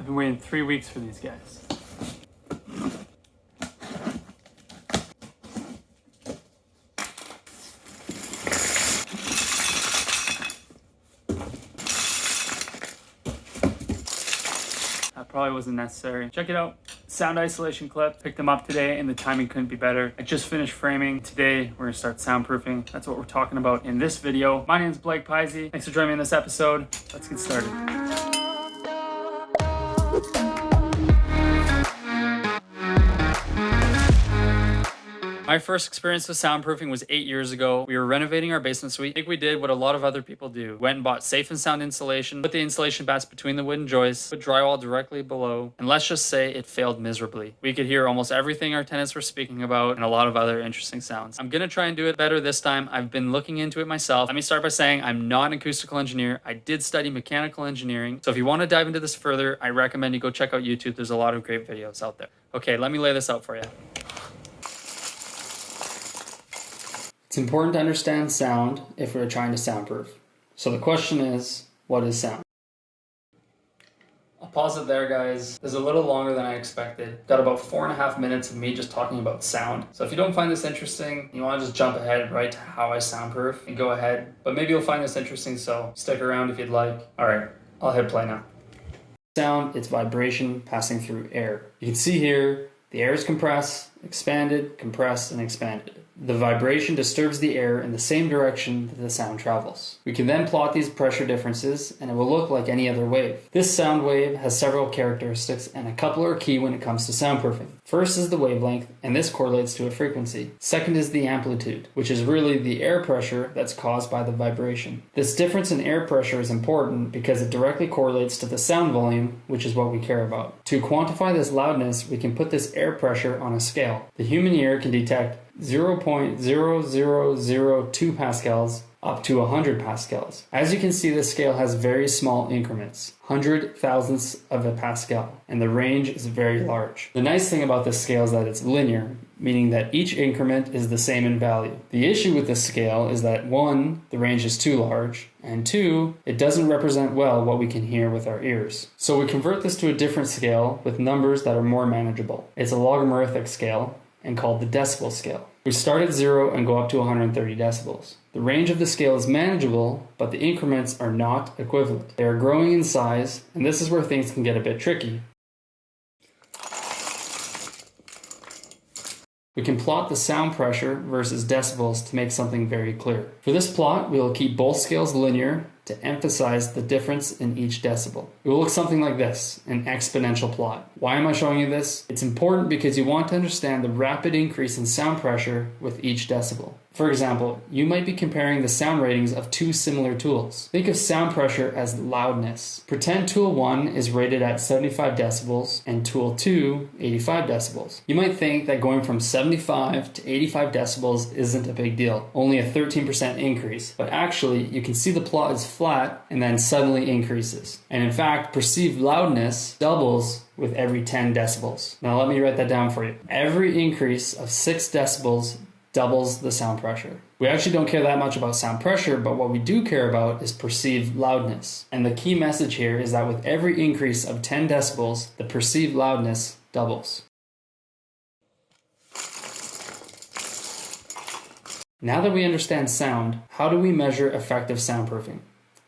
been waiting 3 weeks for these guys. That probably wasn't necessary. Check it out. Sound isolation clip. Picked them up today and the timing couldn't be better. I just finished framing. Today we're gonna start soundproofing. That's what we're talking about in this video. My name is Blake Pisey. Thanks for joining me in this episode. Let's get started. My first experience with soundproofing was 8 years ago. We were renovating our basement suite. I think we did what a lot of other people do. Went and bought safe and sound insulation, put the insulation bats between the wooden joists, put drywall directly below, and let's just say it failed miserably. We could hear almost everything our tenants were speaking about and a lot of other interesting sounds. I'm gonna try and do it better this time. I've been looking into it myself. Let me start by saying I'm not an acoustical engineer. I did study mechanical engineering. So if you want to dive into this further, I recommend you go check out YouTube. There's a lot of great videos out there. Okay, let me lay this out for you. It's important to understand sound if we're trying to soundproof. So the question is, what is sound? I'll pause it there, guys. This is a little longer than I expected. Got about 4.5 minutes of me just talking about sound. So if you don't find this interesting, you want to just jump ahead right to how I soundproof and go ahead. But maybe you'll find this interesting, so stick around if you'd like. All right, I'll hit play now. Sound, it's vibration passing through air. You can see here, the air is compressed, expanded, compressed, and expanded. The vibration disturbs the air in the same direction that the sound travels. We can then plot these pressure differences and it will look like any other wave. This sound wave has several characteristics and a couple are key when it comes to soundproofing. First is the wavelength, and this correlates to a frequency. Second is the amplitude, which is really the air pressure that's caused by the vibration. This difference in air pressure is important because it directly correlates to the sound volume, which is what we care about. To quantify this loudness, we can put this air pressure on a scale. The human ear can detect 0.0002 pascals up to 100 pascals. As you can see, this scale has very small increments, 100 thousandths of a pascal, and the range is very large. The nice thing about this scale is that it's linear, meaning that each increment is the same in value. The issue with this scale is that 1, the range is too large, and 2, it doesn't represent well what we can hear with our ears. So we convert this to a different scale with numbers that are more manageable. It's a logarithmic scale and called the decibel scale. We start at 0 and go up to 130 decibels. The range of the scale is manageable, but the increments are not equivalent. They are growing in size, and this is where things can get a bit tricky. We can plot the sound pressure versus decibels to make something very clear. For this plot, we will keep both scales linear to emphasize the difference in each decibel. It will look something like this, an exponential plot. Why am I showing you this? It's important because you want to understand the rapid increase in sound pressure with each decibel. For example, you might be comparing the sound ratings of two similar tools. Think of sound pressure as loudness. Pretend tool 1 is rated at 75 decibels and tool 2, 85 decibels. You might think that going from 75 to 85 decibels isn't a big deal, only a 13% increase. But actually, you can see the plot is flat and then suddenly increases. And in fact, perceived loudness doubles with every 10 decibels. Now let me write that down for you. Every increase of 6 decibels doubles the sound pressure. We actually don't care that much about sound pressure, but what we do care about is perceived loudness. And the key message here is that with every increase of 10 decibels, the perceived loudness doubles. Now that we understand sound, how do we measure effective soundproofing?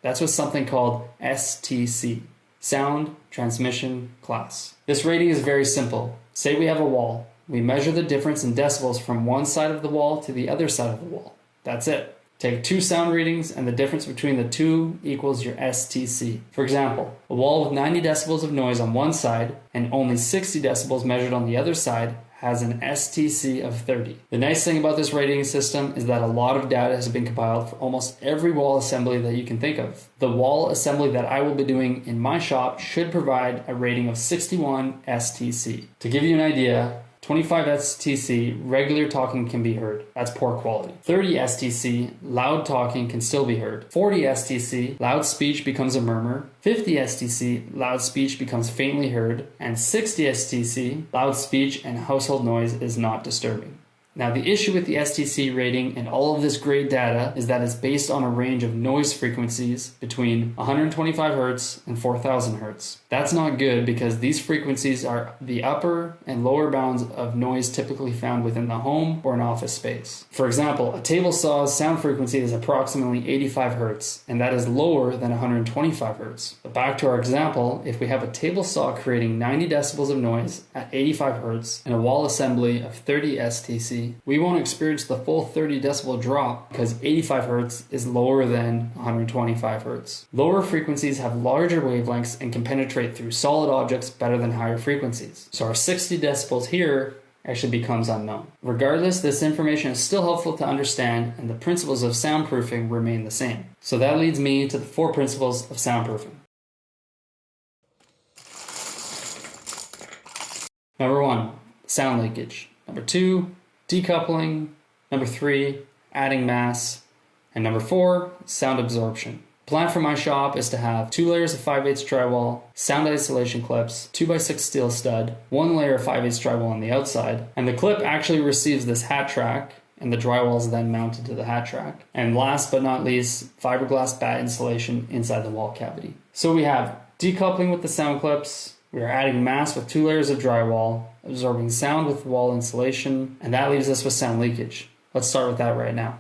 That's with something called STC, Sound Transmission Class. This rating is very simple. Say we have a wall. We measure the difference in decibels from one side of the wall to the other side of the wall. That's it. Take 2 sound readings and the difference between the 2 equals your STC. For example, a wall with 90 decibels of noise on one side and only 60 decibels measured on the other side has an STC of 30. The nice thing about this rating system is that a lot of data has been compiled for almost every wall assembly that you can think of. The wall assembly that I will be doing in my shop should provide a rating of 61 STC. To give you an idea, 25 STC, regular talking can be heard. That's poor quality. 30 STC, loud talking can still be heard. 40 STC, loud speech becomes a murmur. 50 STC, loud speech becomes faintly heard. And 60 STC, loud speech and household noise is not disturbing. Now, the issue with the STC rating and all of this grade data is that it's based on a range of noise frequencies between 125 Hz and 4000 Hz. That's not good because these frequencies are the upper and lower bounds of noise typically found within the home or an office space. For example, a table saw's sound frequency is approximately 85 Hz, and that is lower than 125 Hz. But back to our example, if we have a table saw creating 90 decibels of noise at 85 Hz and a wall assembly of 30 STC, we won't experience the full 30 decibel drop because 85 Hz is lower than 125 Hz. Lower frequencies have larger wavelengths and can penetrate through solid objects better than higher frequencies. So our 60 decibels here actually becomes unknown. Regardless, this information is still helpful to understand, and the principles of soundproofing remain the same. So that leads me to the 4 principles of soundproofing. Number 1, sound leakage. Number 2, decoupling. Number 3, adding mass. And number 4, sound absorption. Plan for my shop is to have 2 layers of 5/8 drywall, sound isolation clips, 2x6 steel stud, 1 layer of 5/8 drywall on the outside, and the clip actually receives this hat track, and the drywall is then mounted to the hat track. And last but not least, fiberglass bat insulation inside the wall cavity. So we have decoupling with the sound clips, we are adding mass with 2 layers of drywall, absorbing sound with wall insulation, and that leaves us with sound leakage. Let's start with that right now.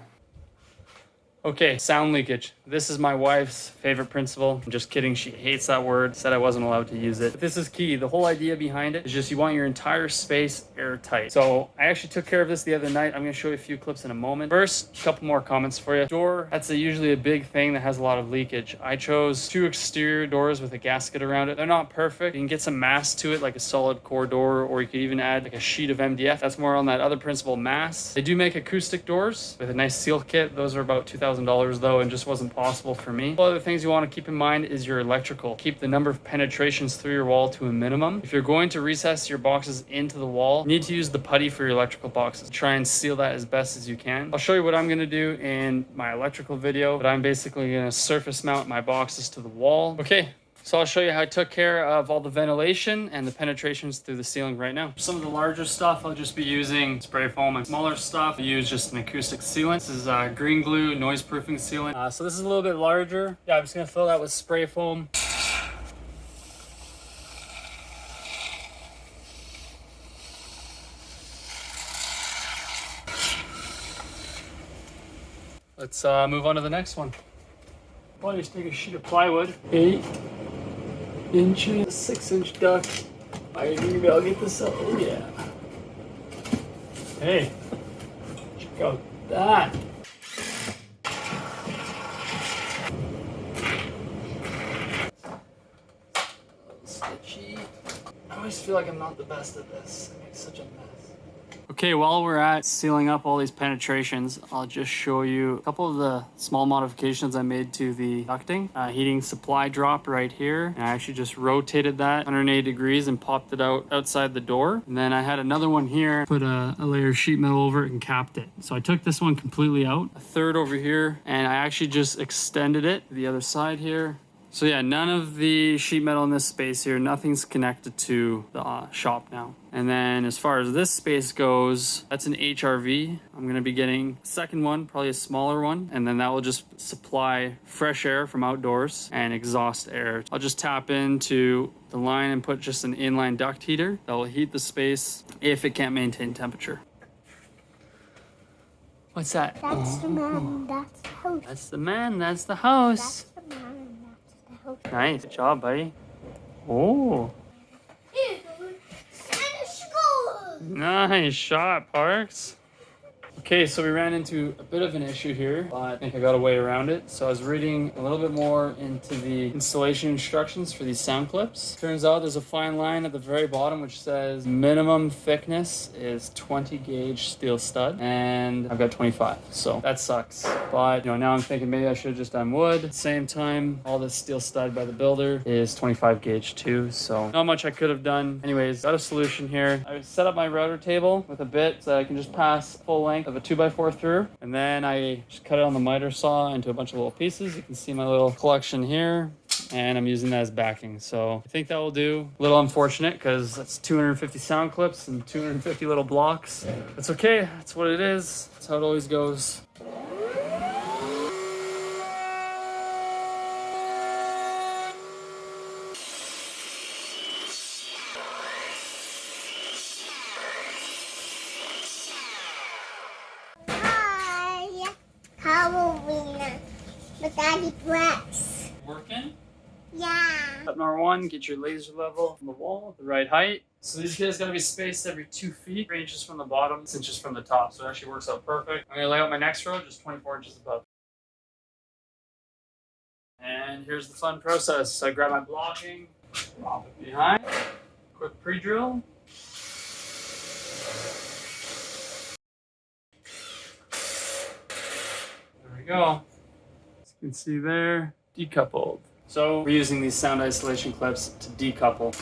Okay, sound leakage. This is my wife's favorite principle. I'm just kidding, she hates that word, said I wasn't allowed to use it. But this is key. The whole idea behind it is just you want your entire space airtight. So I actually took care of this the other night. I'm gonna show you a few clips in a moment. First, a couple more comments for you. Door, that's usually a big thing that has a lot of leakage. I chose 2 exterior doors with a gasket around it. They're not perfect. You can get some mass to it, like a solid core door, or you could even add like a sheet of MDF. That's more on that other principle, mass. They do make acoustic doors with a nice seal kit. Those are about $2,000 though, and just wasn't possible for me. All other things you want to keep in mind is your electrical. Keep the number of penetrations through your wall to a minimum. If you're going to recess your boxes into the wall, you need to use the putty for your electrical boxes. Try and seal that as best as you can. I'll show you what I'm going to do in my electrical video, but I'm basically going to surface mount my boxes to the wall. Okay. So I'll show you how I took care of all the ventilation and the penetrations through the ceiling right now. Some of the larger stuff, I'll just be using spray foam, and smaller stuff, I use just an acoustic sealant. This is green glue, noise proofing sealant. So this is a little bit larger. Yeah, I'm just gonna fill that with spray foam. Let's move on to the next one. I'll just take a sheet of plywood, 8 inches, 6-inch duct. Maybe I'll get this up. Oh yeah. Hey, check out that. Stitchy. I always feel like I'm not the best at this. I make such a mess. Okay, while we're at sealing up all these penetrations, I'll just show you a couple of the small modifications I made to the ducting. Heating supply drop right here. And I actually just rotated that 180 degrees and popped it out outside the door. And then I had another one here, put a layer of sheet metal over it and capped it. So I took this one completely out, a third over here, and I actually just extended it to the other side here. So yeah, none of the sheet metal in this space here, nothing's connected to the shop now. And then as far as this space goes, that's an HRV. I'm gonna be getting a second one, probably a smaller one, and then that will just supply fresh air from outdoors and exhaust air. I'll just tap into the line and put just an inline duct heater that will heat the space if it can't maintain temperature. What's that? That's the man, that's the house. That's the man, that's the house. That's the man, and that's the house. Nice, good job, buddy. Oh. Nice shot, Parks. Okay, so we ran into a bit of an issue here, but I think I got a way around it. So I was reading a little bit more into the installation instructions for these sound clips. Turns out there's a fine line at the very bottom which says minimum thickness is 20 gauge steel stud, and I've got 25, so that sucks. But now I'm thinking maybe I should have just done wood. At the same time, all this steel stud by the builder is 25 gauge too, so not much I could have done. Anyways, got a solution here. I set up my router table with a bit so I can just pass full length of a 2x4 through, and then I just cut it on the miter saw into a bunch of little pieces. You can see my little collection here. and I'm using that as backing. So I think that will do. A little unfortunate because that's 250 sound clips and 250 little blocks. It's okay, that's what it is. That's how it always goes. Hi. Halloween. But Daddy dress. Working? Yeah. Step number one, get your laser level from the wall, the right height. So these guys gotta be spaced every 2 feet, 3 inches from the bottom, 6 inches from the top. So it actually works out perfect. I'm gonna lay out my next row, just 24 inches above. And here's the fun process. So I grab my blocking, pop it behind, quick pre-drill. There we go. As you can see there, decoupled. So we're using these sound isolation clips to decouple.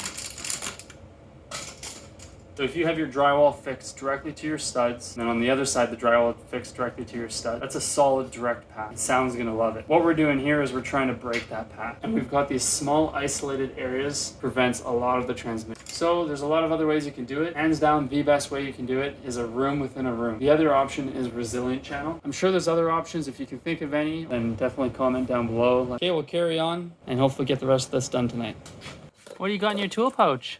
So if you have your drywall fixed directly to your studs, and then on the other side the drywall fixed directly to your stud, that's a solid direct path. Sound's gonna love it. What we're doing here is we're trying to break that path. And we've got these small isolated areas, prevents a lot of the transmission. So there's a lot of other ways you can do it. Hands down, the best way you can do it is a room within a room. The other option is resilient channel. I'm sure there's other options. If you can think of any, then definitely comment down below. Okay, we'll carry on and hopefully get the rest of this done tonight. What do you got in your tool pouch?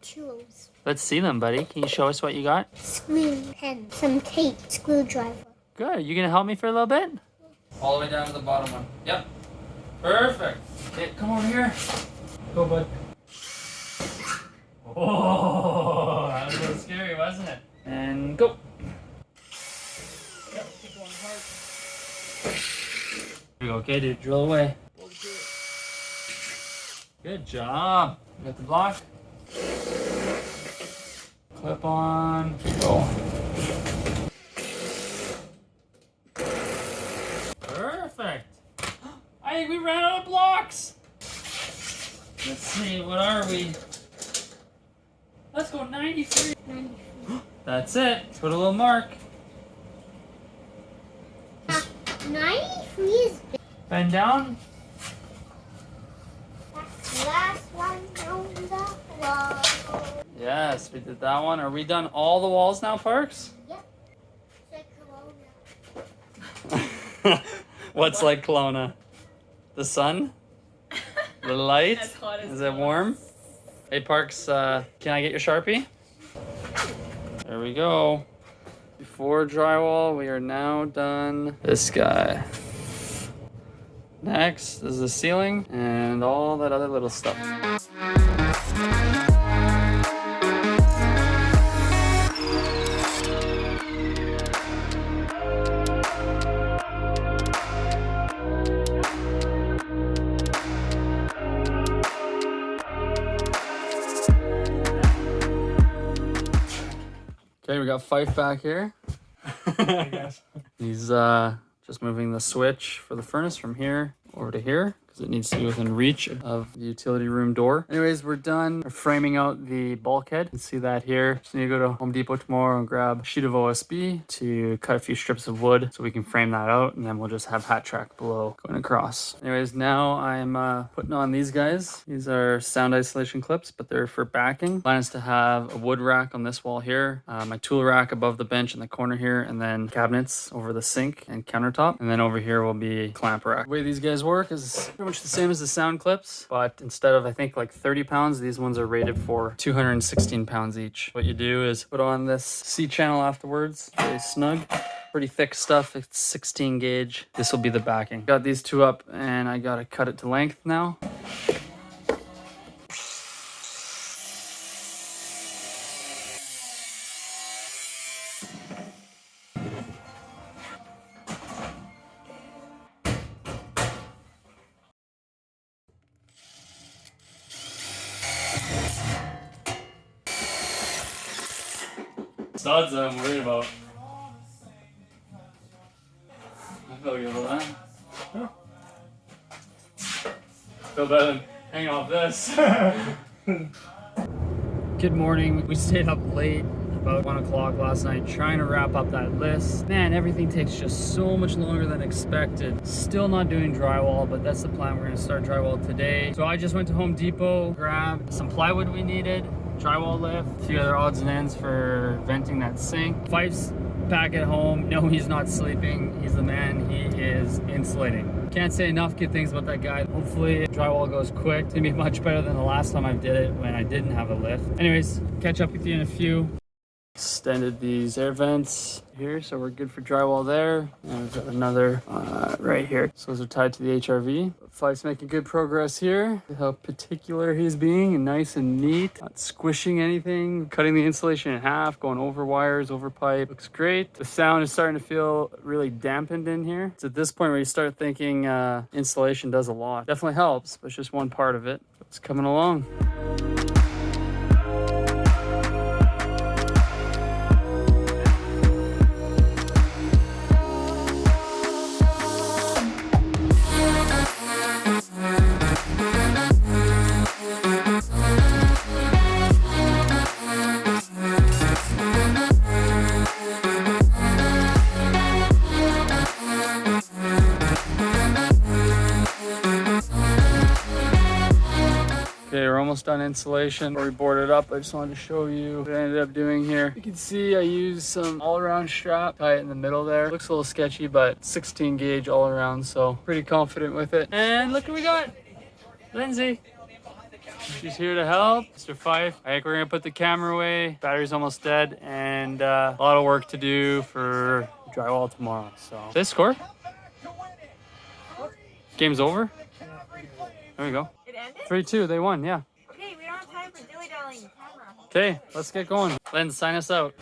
Tools. Let's see them, buddy. Can you show us what you got? Screw pen. Some tape. Screwdriver. Good. You gonna help me for a little bit? All the way down to the bottom one. Yep. Perfect. Okay, come over here. Go, bud. Oh, that was a little scary, wasn't it? And go. Yep, keep going hard. Here we go. Okay, dude. Drill away. Good job. You got the block? Clip on. Go. Perfect. I think we ran out of blocks. Let's see, what are we? Let's go 93. 93. That's it. Put a little mark. 93 is big. Bend down. That's the last one on the wall. Yes, we did that one. Are we done all the walls now, Parks? Yep. It's like Corona. What's like Kelowna? The sun? The light? As hot as Is it warm? Hey Parks, can I get your Sharpie? There we go. Before drywall, we are now done this guy. Next is the ceiling and all that other little stuff. Okay, we got Fife back here. Hey guys. He's just moving the switch for the furnace from here over to here because it needs to be within reach of the utility room door. Anyways, we're done. We're framing out the bulkhead. You can see that here. Just need to go to Home Depot tomorrow and grab a sheet of OSB to cut a few strips of wood so we can frame that out, and then we'll just have hat track below going across. Anyways, now I'm putting on these guys. These are sound isolation clips, but they're for backing. Plan is to have a wood rack on this wall here, my tool rack above the bench in the corner here, and then cabinets over the sink and countertop. And then over here will be clamp rack. The way these guys work is pretty much the same as the sound clips, but instead of I think like 30 pounds, these ones are rated for 216 pounds each. What you do is put on this C channel afterwards, very snug. Pretty thick stuff, it's 16 gauge. This will be the backing. Got these two up and I gotta cut it to length now. Studs that I'm worried about. I feel good about that. Huh? Feel better than hanging off this. Good morning. We stayed up late about 1 o'clock last night trying to wrap up that list. Man, everything takes just so much longer than expected. Still not doing drywall, but that's the plan. We're gonna start drywall today. So I just went to Home Depot, grabbed some plywood we needed, drywall lift, a few other odds and ends for venting that sink. Fife's back at home. No, he's not sleeping. He's the man. He is insulating. Can't say enough good things about that guy. Hopefully drywall goes quick. It's gonna be much better than the last time I did it when I didn't have a lift. Anyways, catch up with you in a few. Extended these air vents here, so we're good for drywall there. And we've got another right here. So those are tied to the HRV. Fife's making good progress here. How particular he's being and nice and neat. Not squishing anything. Cutting the insulation in half, going over wires, over pipe. Looks great. The sound is starting to feel really dampened in here. It's at this point where you start thinking insulation does a lot. Definitely helps, but it's just one part of it. It's coming along. Okay, we're almost done insulation. We boarded up. I just wanted to show you what I ended up doing here. You can see I used some all-around strap, tie it in the middle there. Looks a little sketchy, but 16 gauge all around, so pretty confident with it. And look what we got, Lindsay. She's here to help. Mr. Fife. I think we're gonna put the camera away. Battery's almost dead, and a lot of work to do for drywall tomorrow. So, did they score? Game's over. There we go. It ended? 3-2, they won, yeah. Okay, we don't have time for dilly-dallying camera. Okay, let's get going. Len, sign us out.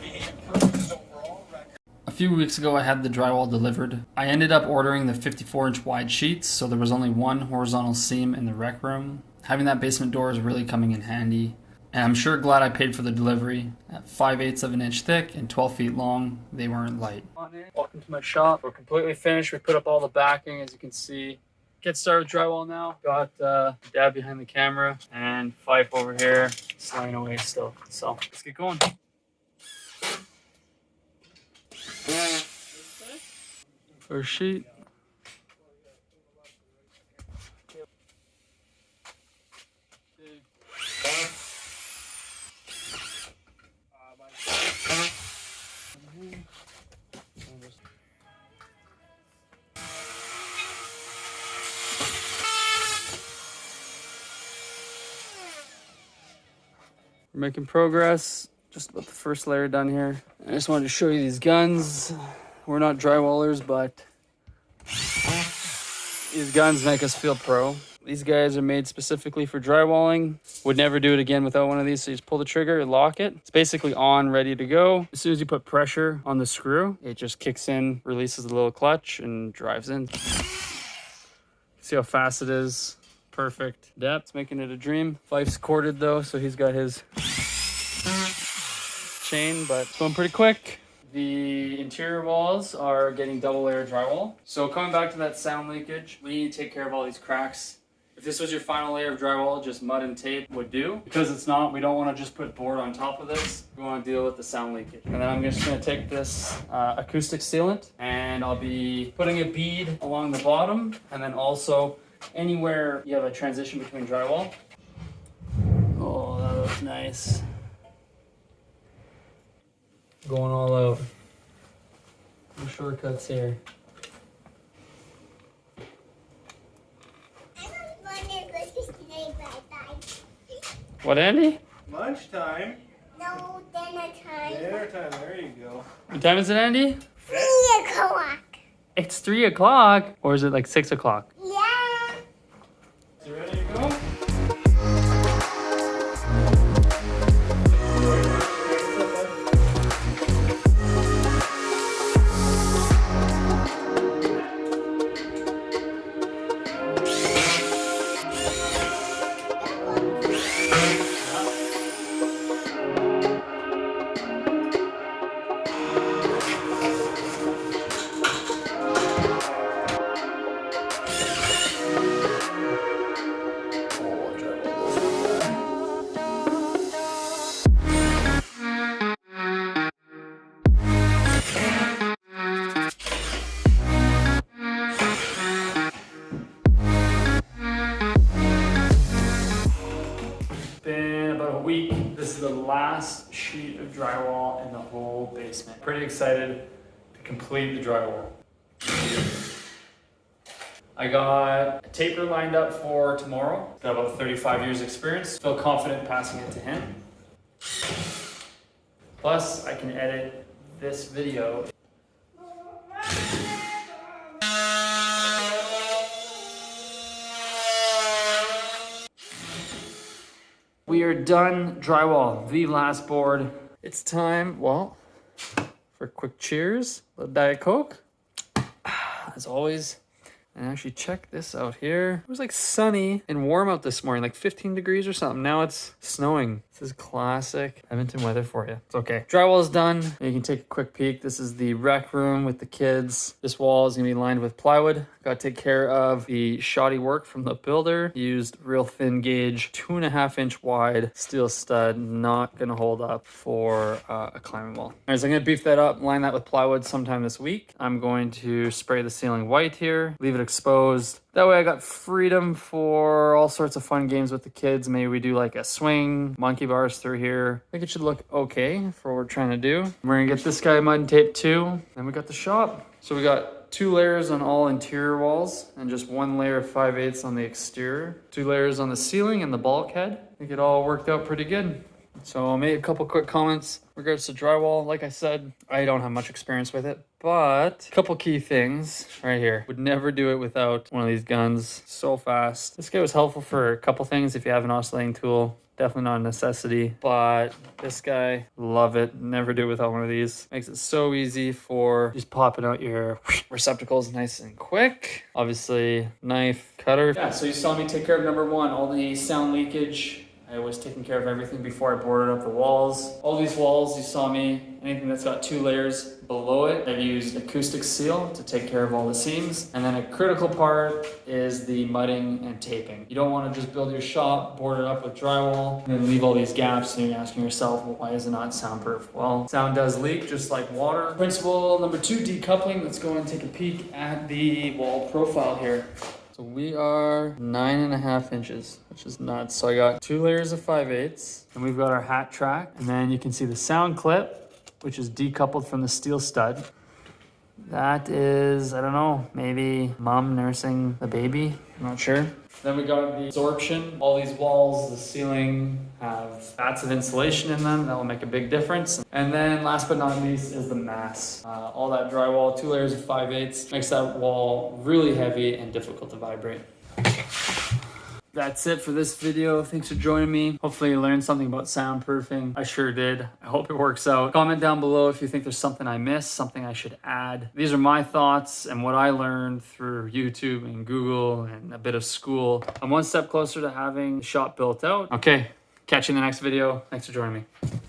A few weeks ago, I had the drywall delivered. I ended up ordering the 54-inch wide sheets, so there was only one horizontal seam in the rec room. Having that basement door is really coming in handy. And I'm sure glad I paid for the delivery. At 5/8 of an inch thick and 12 feet long, they weren't light. Welcome to my shop. We're completely finished. We put up all the backing, as you can see. Get started with drywall now. Got Dad behind the camera and Fife over here sliding away still. So let's get going. First sheet. We're making progress. Just about the first layer done here. I just wanted to show you these guns. We're not drywallers, but these guns make us feel pro. These guys are made specifically for drywalling. Would never do it again without one of these. So you just pull the trigger and lock it. It's basically on, ready to go. As soon as you put pressure on the screw, it just kicks in, releases the little clutch, and drives in. See how fast it is. Perfect depth. It's making it a dream. Fife's corded though, so he's got his chain, but it's going pretty quick. The interior walls are getting double layer drywall. So coming back to that sound leakage, we need to take care of all these cracks. If this was your final layer of drywall, just mud and tape would do. Because it's not, we don't want to just put board on top of this. We want to deal with the sound leakage. And then I'm just going to take this acoustic sealant and I'll be putting a bead along the bottom and then also anywhere you have a transition between drywall. Oh, that looks nice. Going all out. No shortcuts here. What, Andy? Lunchtime. No, dinner time. Dinner time. There you go. What time is it, Andy? 3 o'clock. It's 3 o'clock. Or is it like 6 o'clock? Yeah. Is it ready to go? week. This is the last sheet of drywall in the whole basement. Pretty excited to complete the drywall. I got a taper lined up for tomorrow. He's got about 35 years experience. Feel confident passing it to him. Plus, I can edit this video. We are done drywall, the last board. It's time, well, for a quick cheers. A little Diet Coke. As always. And actually check this out here. It was like sunny and warm out this morning, like 15 degrees or something. Now it's snowing. This is classic Edmonton weather for you. It's okay. Drywall is done. You can take a quick peek. This is the rec room with the kids. This wall is gonna be lined with plywood. Got to take care of the shoddy work from the builder. Used real thin gauge, 2.5 inch wide steel stud. Not gonna hold up for a climbing wall. All right, so I'm gonna beef that up, line that with plywood sometime this week. I'm going to spray the ceiling white here, leave it exposed. That way I got freedom for all sorts of fun games with the kids. Maybe we do like a swing, monkey bars through here. I think it should look okay for what we're trying to do. We're gonna get this guy mud and tape too. Then we got the shop. So we got 2 layers on all interior walls and just 1 layer of 5/8 on the exterior. 2 layers on the ceiling and the bulkhead. I think it all worked out pretty good. So I'll make a couple quick comments in regards to drywall. Like I said, I don't have much experience with it, but a couple key things right here. Would never do it without one of these guns. So fast. This guy was helpful for a couple things if you have an oscillating tool. Definitely not a necessity, but this guy, love it. Never do it without one of these. Makes it so easy for just popping out your receptacles nice and quick. Obviously, knife, cutter. Yeah, so you saw me take care of number 1, all the sound leakage. I was taking care of everything before I boarded up the walls. All these walls, you saw me, anything that's got 2 layers below it, I've used acoustic seal to take care of all the seams. And then a critical part is the mudding and taping. You don't want to just build your shop, board it up with drywall, and then leave all these gaps and you're asking yourself, well, why is it not soundproof? Well, sound does leak just like water. Principle number 2, decoupling. Let's go and take a peek at the wall profile here. So we are 9.5 inches, which is nuts. So I got 2 layers of 5/8, and we've got our hat track. And then you can see the sound clip, which is decoupled from the steel stud. That is, I don't know, maybe mom nursing the baby, I'm not sure. Then we got the absorption. All these walls, the ceiling have bats of insulation in them. That will make a big difference. And then last but not least is the mass. All that drywall, 2 layers of 5/8, makes that wall really heavy and difficult to vibrate. That's it for this video. Thanks for joining me. Hopefully you learned something about soundproofing. I sure did. I hope it works out. Comment down below if you think there's something I missed, something I should add. These are my thoughts and what I learned through YouTube and Google and a bit of school. I'm one step closer to having the shop built out. Okay, catch you in the next video. Thanks for joining me.